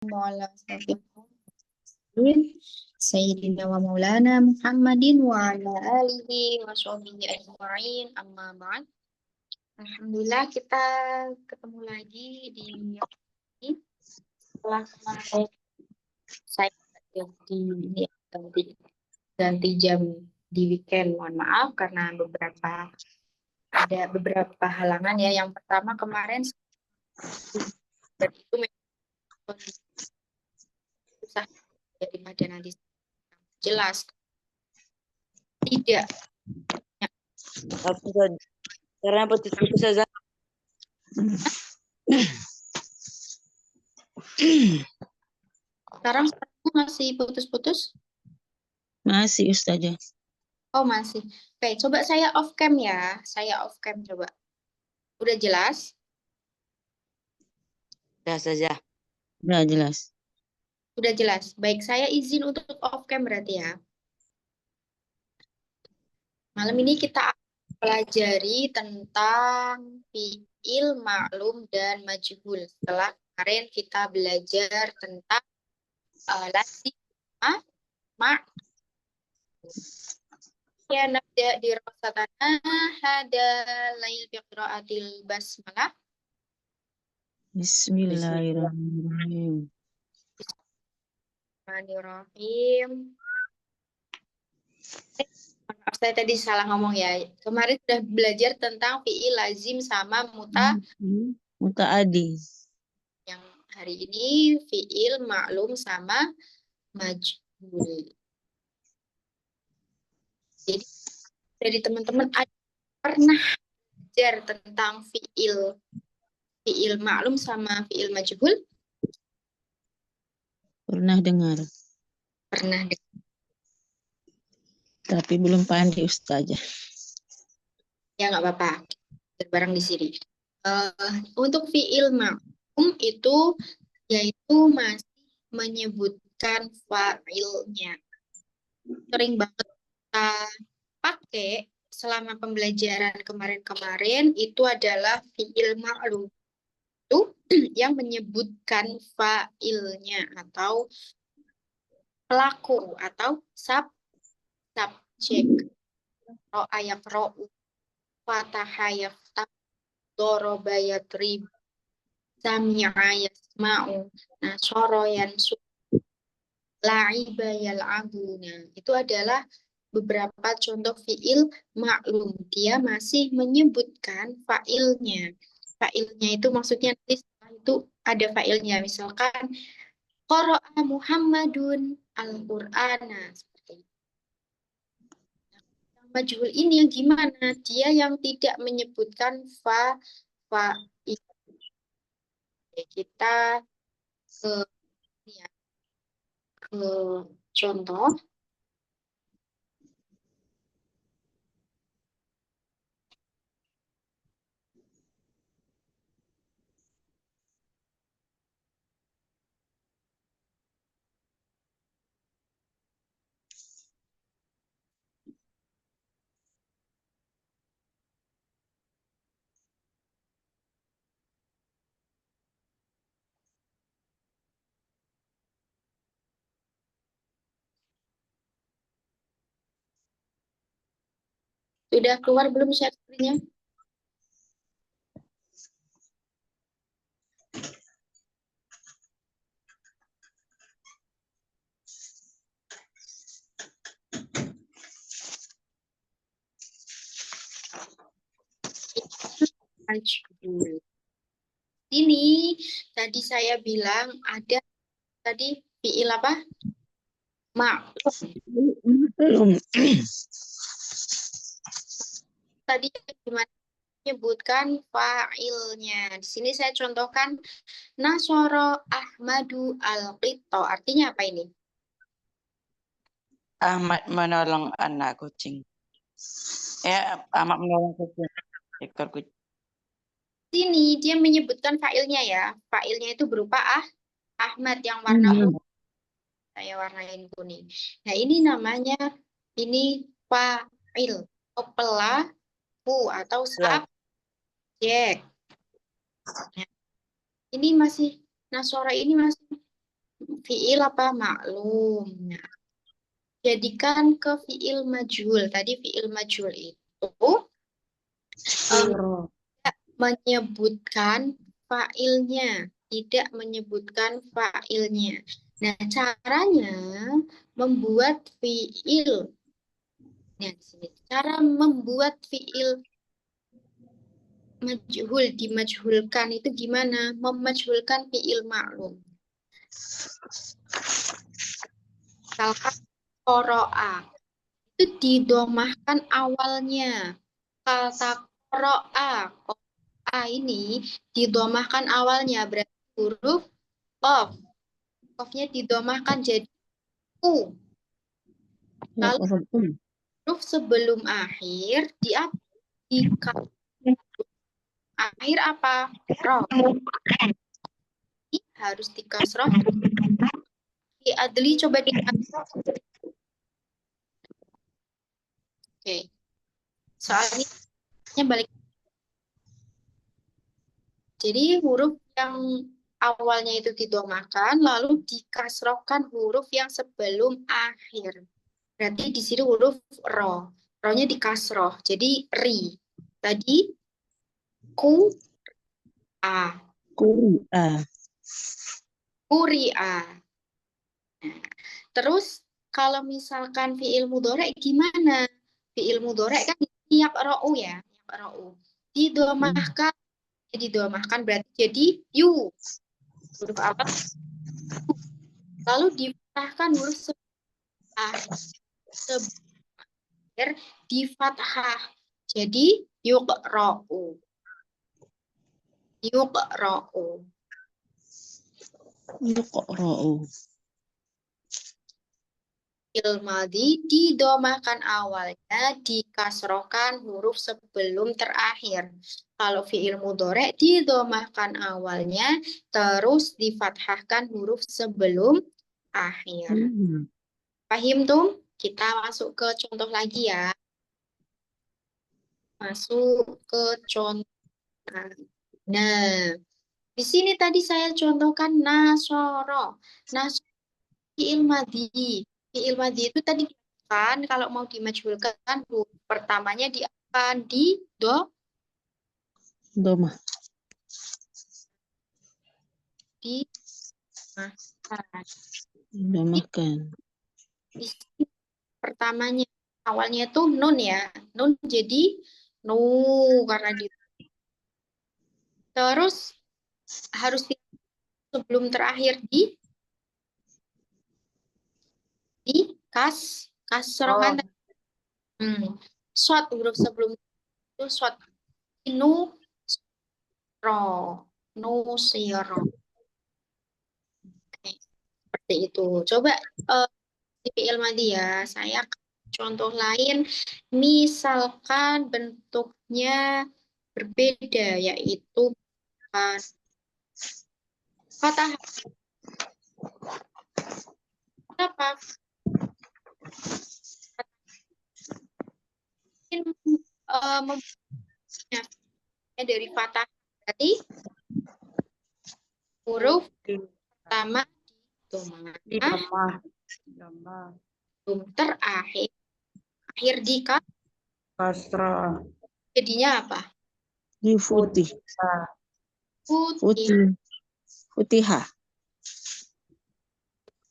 وعلى سيدنا ومولانا محمد وعلى آله وصحbihi ajma'in amma ba'd. Alhamdulillah kita ketemu lagi di ini setelah kemarin saya ganti jam di weekend, mohon maaf karena ada beberapa halangan ya. Yang pertama kemarin dan itu memang susah daripada nanti jelas tidak. Karena putus-putus saja. Sekarang masih putus-putus? Masih Ustazah. Oh masih. Oke, coba saya off cam ya. Saya off cam coba. Udah jelas? Udah saja. Udah jelas. Udah jelas. Baik, saya izin untuk off cam berarti ya. Malam ini kita pelajari tentang fiil, maklum, dan majhul. Setelah kemarin kita belajar tentang lazim, ma. Ya, nabda dirasatana hada lail biqraatil basmalah. Bismillahirrahmanirrahim. Bismillahirrahmanirrahim. Maaf, saya tadi salah ngomong ya. Kemarin sudah belajar tentang fiil lazim sama Muta'adi. Yang hari ini fiil maklum sama majhul. Jadi dari teman-teman ada pernah belajar tentang fiil maklum sama fiil majhul? Pernah dengar. Pernah dengar. Tapi belum pandai Ustazah. Ya nggak apa-apa. Bareng di sini. Untuk fiil maklum itu yaitu masih menyebutkan fa'ilnya. Sering banget kita pakai selama pembelajaran kemarin-kemarin itu adalah fiil ma'lum. Itu yang menyebutkan fa'ilnya atau pelaku atau subjek. Ro'a yaqra'u, fataha yaftah, doroba yatrib, sami'a yasma'u, nasara yansu, la'iba yal'abuna. Itu adalah beberapa contoh fiil maklum. Dia masih menyebutkan fa'ilnya. Fa'ilnya itu maksudnya nanti setelah itu ada fa'ilnya. Misalkan qara'a Muhammadun al-Qur'ana. Seperti itu. Yang majhul ini yang gimana? Dia yang tidak menyebutkan fa'il. Kita ke contoh. Sudah keluar belum share screen-nya? Majhul. Ini tadi saya bilang ada tadi fiil apa? Belum. Tadi gimana menyebutkan fa'ilnya? Di sini saya contohkan Nasoro Ahmadu al-Qitto. Artinya apa ini? Ahmad menolong anak kucing. Ahmad menolong kucing. Ekor kucing. Sini dia menyebutkan fa'ilnya ya. Fa'ilnya itu berupa Ahmad yang warna ungu. Saya warnain kuning. Nah, ini namanya fa'il atau pelaku atau subjek. Nah, ini masih Nasoro ini masih fiil apa maklum. Nah, jadikan ke fiil majhul. Tadi fiil majhul itu Siro. menyebutkan failnya, tidak menyebutkan failnya. Nah, caranya membuat fiil. Nah, di sini cara membuat fiil majhul dimajhulkan itu gimana? Memajhulkan fiil maklum. Misalkan qoro'a itu didomahkan awalnya. Kata qoro'a ini didomahkan awalnya berarti huruf qaf. Qafnya didomahkan jadi u. Ya, Lalu huruf sebelum akhir di akhir apa? Ro. Ini harus dikasroh. Di adli coba di Oke. Soalnya balik. Jadi huruf yang awalnya itu didomahkan lalu dikasrohkan huruf yang sebelum akhir. Berarti di sini huruf ro. Ro-nya dikasroh. Jadi ri. Tadi ku a. Kuria. Kuria. Terus kalau misalkan fiil mudhari gimana? Fiil mudhari kan yaqra'u ya, yaqra'u. Didomahkan, didomahkan berarti jadi yu. Huruf apa? Lalu difathahkan huruf sebelum di fathah. Jadi yuqra'u. Yuqra'u. Yuqra'u. Fi'il madhi didomahkan awalnya, dikasrohkan huruf sebelum terakhir. Kalau fi'il mudhari didomahkan awalnya, terus difathahkan huruf sebelum akhir. Pahim tuh? Kita masuk ke contoh lagi ya. Masuk ke contoh. Nah, di sini tadi saya contohkan nasoro. Nasoro fi'il madhi. Fi'il madhi itu tadi kan kalau mau dimajhulkan huruf pertamanya akan di do Domah. di mahkan. Domahkan. Di sini pertamanya awalnya itu nun ya. Nun jadi nu karena di terus harus sebelum terakhir di kasrohan. Short huruf sebelum itu short nu ro nu siro. Seperti itu. Coba di fi'il madhi ya. Saya contoh lain, misalkan bentuknya berbeda, yaitu fathah. Apa? Mungkin mempunyai dari fathah. Berarti huruf pertama di domah, belum terakhir, akhir di Kasra. jadinya apa? Di putih. Putih. Putih. Putihah.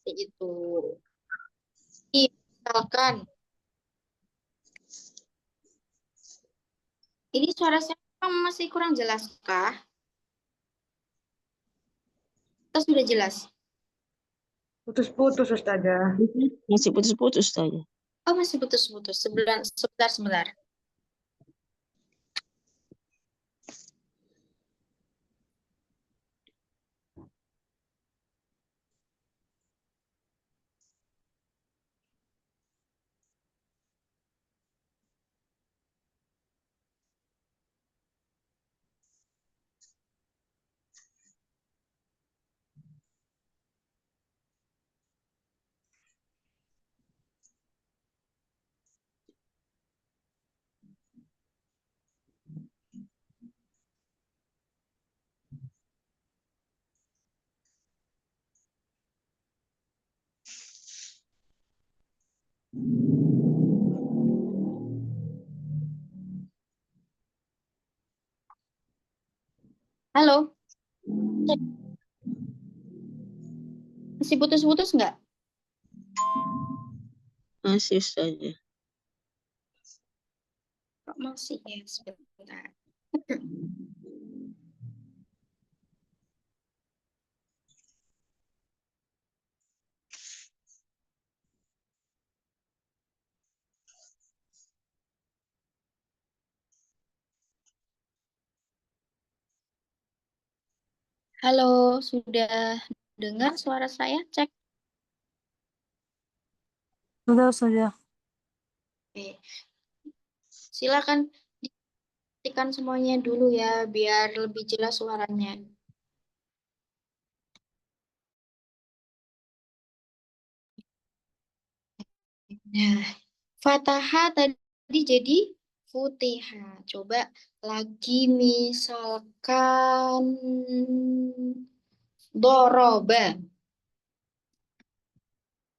Itu. Misalkan ini suara saya masih kurang jelas kah? Atau sudah jelas? Putus-putus, Ustazah. Masih putus-putus saja. Oh, masih putus-putus. Sebentar. Halo, masih putus-putus nggak? Masih saja. Kok masih ya, sebentar. Halo, sudah dengar suara saya? Cek. Sudah. Oke. Silakan diketikkan semuanya dulu ya, biar lebih jelas suaranya. Nah, Fataha tadi jadi Futiha. Coba lagi misalkan Doroba.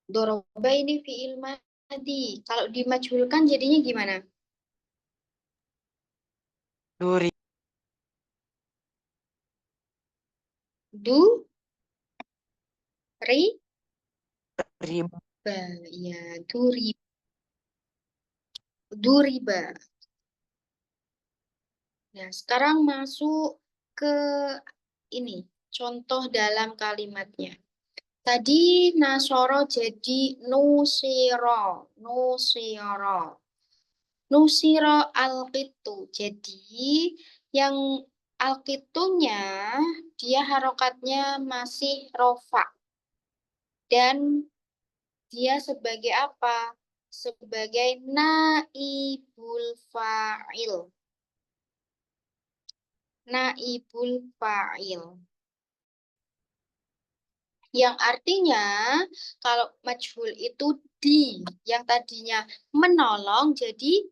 Doroba ini fiil madi. Kalau dimajhulkan jadinya gimana? Duri, Du, ri, riba, ba. Ya, duriba. Nah, sekarang masuk ke ini, contoh dalam kalimatnya. Tadi nasoro jadi nusiro, nusiro. Nusiro alqitu. Jadi yang alqitunya dia harokatnya masih rofa dan dia sebagai apa? Sebagai naibul fa'il. Naibul fa'il. Yang artinya kalau majhul itu yang tadinya menolong jadi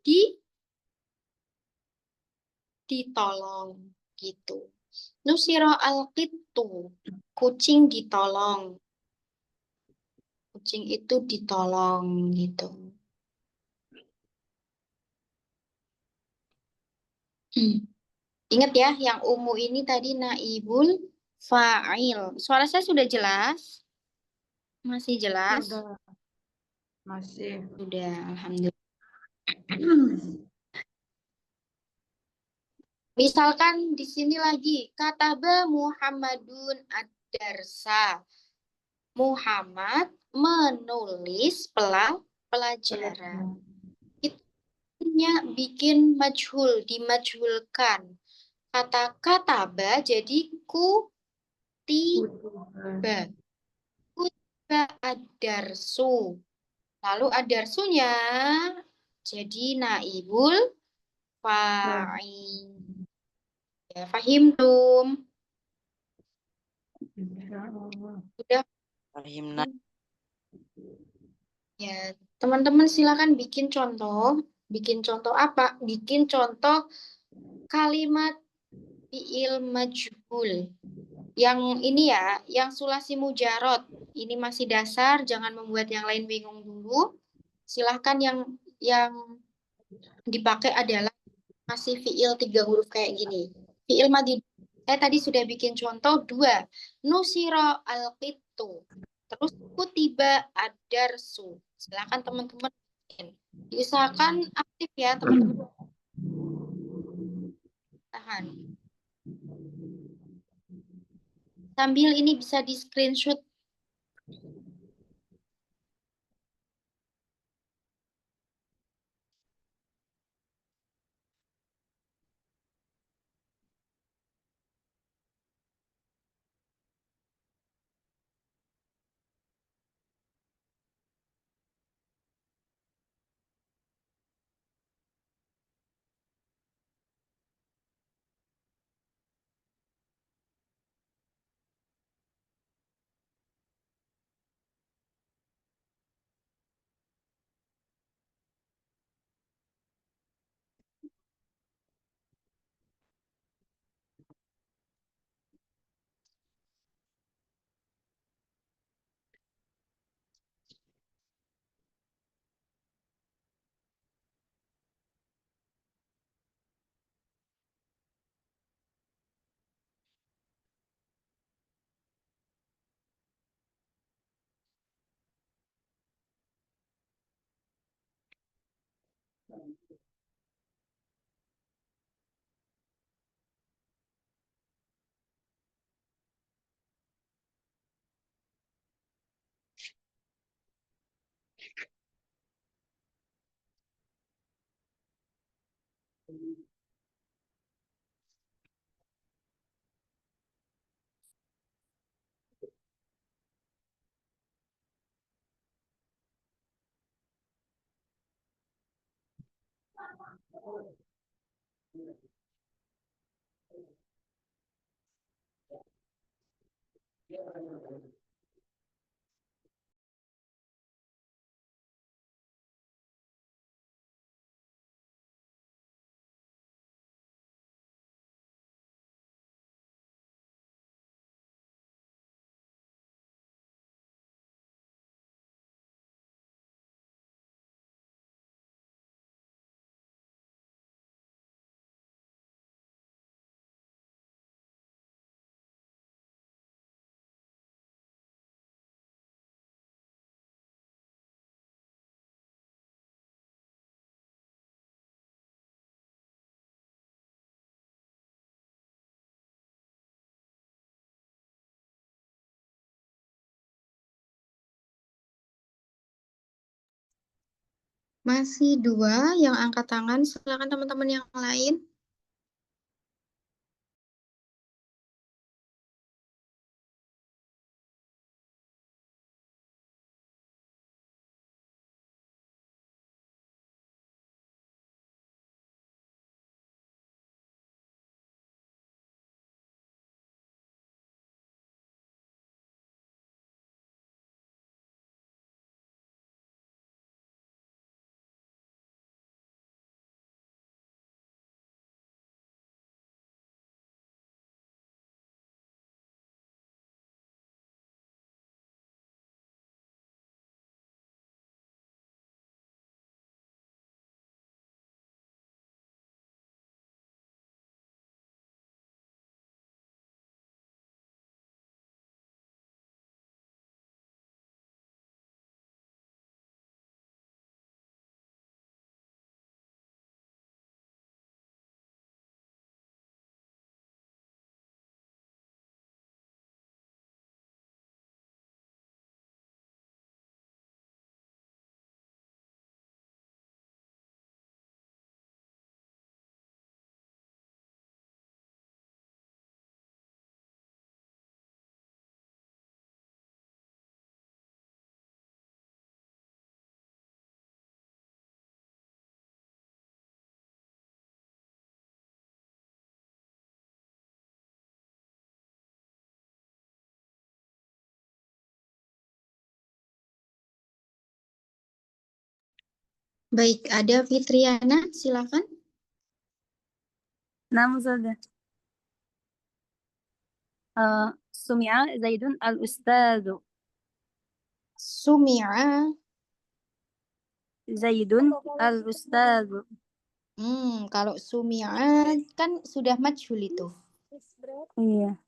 ditolong gitu. Nusiro al-qittu, kucing ditolong. Kucing itu ditolong gitu. Ingat ya, yang ungu ini tadi naibul fa'il. Suara saya sudah jelas? Masih jelas? sudah, masih. Sudah, alhamdulillah. Misalkan di sini lagi, kataba Muhammadun ad-darsa. Muhammad menulis pelajaran. Itunya bikin majhul, dimajhulkan. Kata kataba jadi kutiba. Kutiba ad-darsu. Lalu ad-darsunya jadi naibul fa'il. Ya, fahimtum. Sudah. Fahimna, Ya, teman-teman silakan bikin contoh. Bikin contoh apa? Bikin contoh kalimat fi'il majhul. Yang ini ya, yang sulasi mujarot. Ini masih dasar, jangan membuat yang lain bingung dulu. Silahkan yang dipakai adalah masih fi'il 3 huruf kayak gini. Fi'il madi. Saya tadi sudah bikin contoh 2. Nusiro al-qittu. Terus kutiba ad-darsu. Silakan teman-teman bikin. Diusahakan aktif ya teman-teman. Tahan. Sambil ini bisa di screenshot. Masih 2 yang angkat tangan. Silakan teman-teman yang lain. Baik, ada Fitriana, silakan. نعم أستاذة. سمع زيد الأستاذ. Sumi'a. زيد الأستاذ. Kalau sumi'a kan sudah majhul itu. Iya.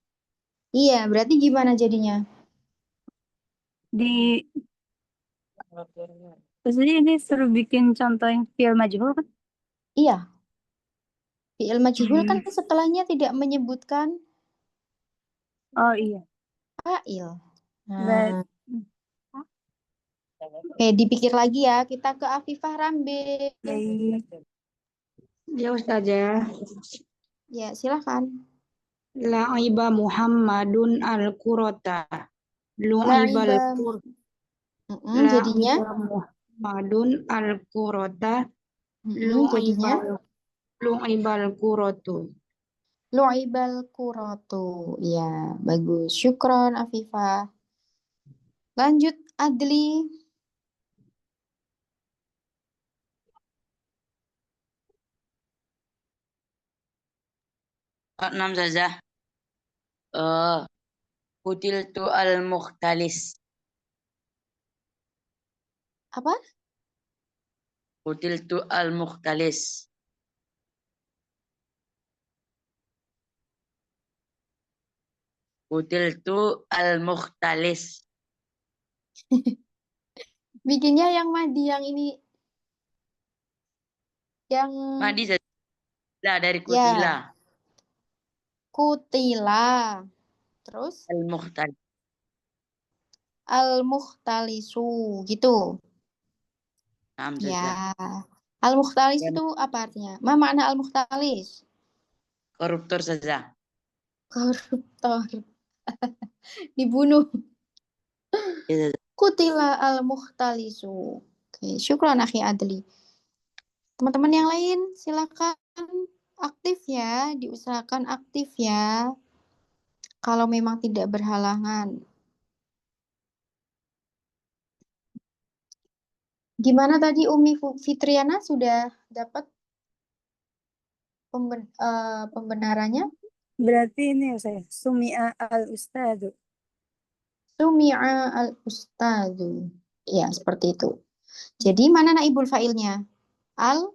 Iya, berarti gimana jadinya? Terus ini suruh bikin contoh yang fi'il majhul kan? Iya. Fi'il majhul kan setelahnya tidak menyebutkan Oh iya. fa'il. Baik. Oke, dipikir lagi ya. Kita ke Afifah Rambe. Baik. Ya Ustazah, Ya, silakan. la'iba Muhammadun al-Qurata. Lu'ibal La'iba. qur. Jadinya? La'iba Muhammadun al-Qurata. Jadinya? Lu'ibal Quratu. Lu'ibal Quratu. Ya, bagus. Syukron, Afifah. Lanjut, Adli. Enam Zazah. Kutiltu al-mukhtalis. Apa? Kutiltu al-mukhtalis. Kutiltu al-mukhtalis. Bikinnya yang madi yang ini. Yang Madi lah dari ya, kutila. kutila. Terus Al-Mukhtal. al-mukhtalisu gitu. Naam Ya. saja. Al-mukhtalis Dan itu apa artinya? Ma makna al-mukhtalis? koruptor saja. Koruptor. Dibunuh. Ya, Kutila al-mukhtalisu. Oke, syukran akhi Adli. Teman-teman yang lain silakan aktif ya, diusahakan aktif ya. Kalau memang tidak berhalangan. Gimana tadi Umi Fitriana sudah dapat pembenarannya? Berarti ini ya saya. Sumi'a al-ustadu. Sumi'a al-ustadu. Ya, seperti itu. Jadi mana naibul fa'ilnya? Al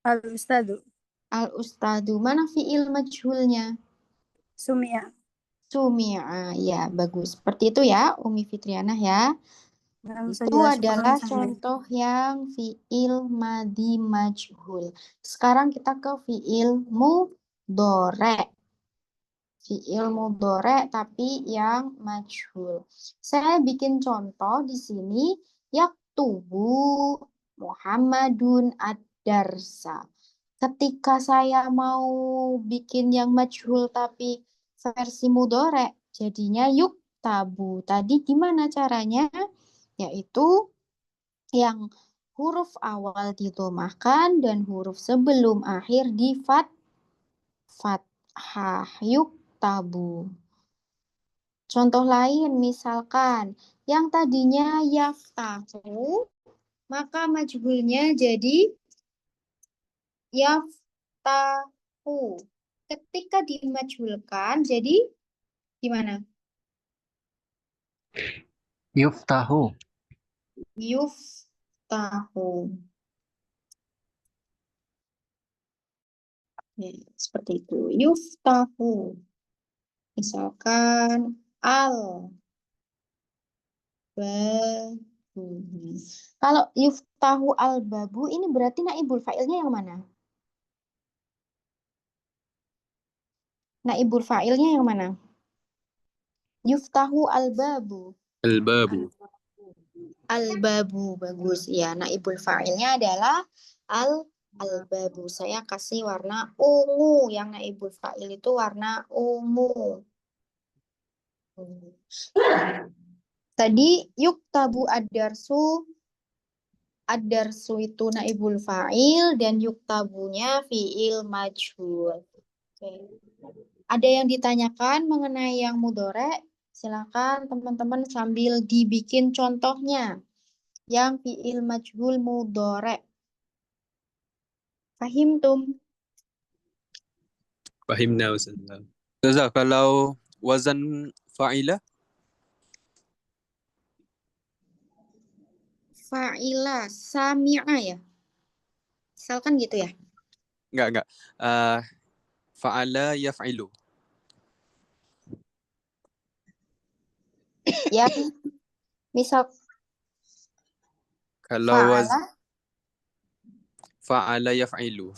Al-ustadu. al-ustadu. Mana fi'il majhulnya? Sumi'a. Sumi'a. Ya, bagus. Seperti itu ya, Umi Fitriana ya. Naam Itu saja. Syukran adalah saya. contoh yang fi'il madi majhul. Sekarang kita ke fi'il mudhore. Fi'il mudhore tapi yang majhul. Saya bikin contoh di sini. Yaktubu Muhammadun ad-darsa. Ketika saya mau bikin yang majhul tapi versi mudhore, jadinya yuktabu. Tadi gimana caranya? Yaitu yang huruf awal didomahkan dan huruf sebelum akhir di fathah yuktabu. Contoh lain misalkan yang tadinya yaftahu maka majhulnya jadi yaftahu. Ketika dimajhulkan jadi gimana? Yuftahu. Yuftahu. Ya, seperti itu. Yuftahu. Misalkan al babu. Kalau yuftahu al babu ini berarti naibul fa'ilnya yang mana? Naibul fa'ilnya yang mana? Yuftahu al babu. Al-babu. Al babu bagus ya. Naibul fa'ilnya adalah al babu. Saya kasih warna ungu. Yang naibul fa'il itu warna ungu. Tadi yuktabu ad-darsu. Ad-darsu itu naibul fa'il dan yuktabunya fi'il majhul. Oke. Ada yang ditanyakan mengenai yang mudhore? Silakan teman-teman sambil dibikin contohnya. Yang fi'il majhul mudhore. Fahimtum? Fahimna Ustazah. Ustazah, kalau wazan fa'ila, Fa'ila sami'a ya. Misalkan gitu ya. enggak. Fa'ala yaf'ilu. Yang misal Kalau fa'ala. fa'ala yaf'ilu.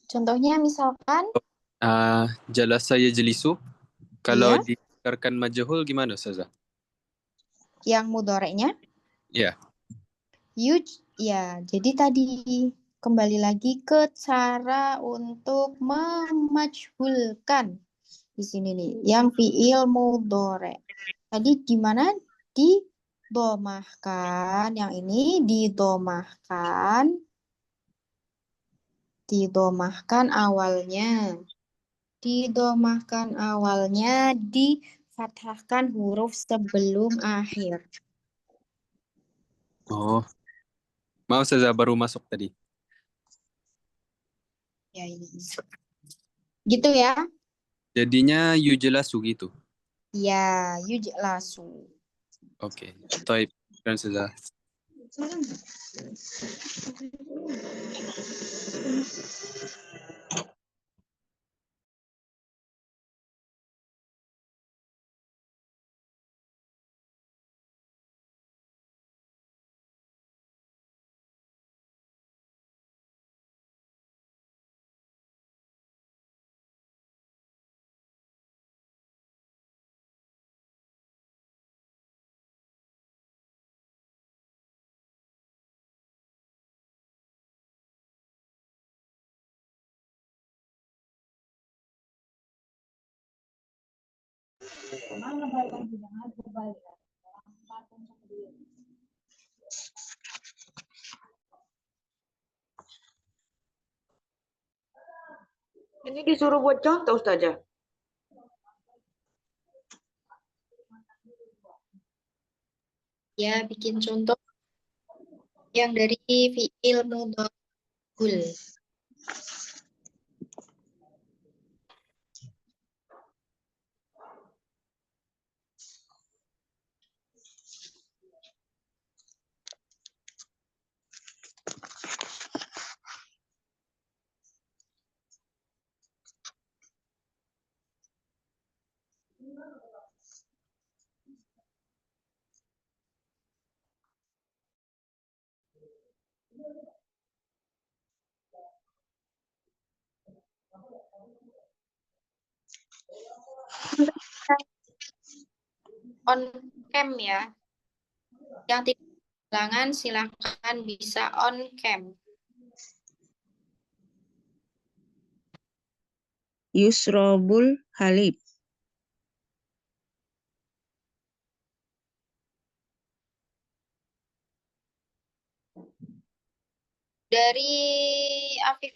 Contohnya misalkan Jalasa yajlisu. Kalau iya, dikatakan majhul gimana Ustazah? yang mudhoreknya Ya. yuj ya. Jadi tadi kembali lagi ke cara untuk memajhulkan di sini nih, yang fiil mudhore. Tadi gimana? Didomahkan. Yang ini didomahkan. Didomahkan awalnya. Didomahkan awalnya, difathahkan huruf sebelum akhir. Oh. Mau Ustazah baru masuk tadi. Ya ini. Gitu ya. Jadinya yujlasu gitu. Ya, yujlasu. Oke. Taib. Dan Ustazah. Ini disuruh buat contoh, Ustazah. Ya, bikin contoh yang dari fi'il mudhari'ul. On cam ya. Yang tidak halangan silakan bisa on cam. Yusrobul halib. Dari Afif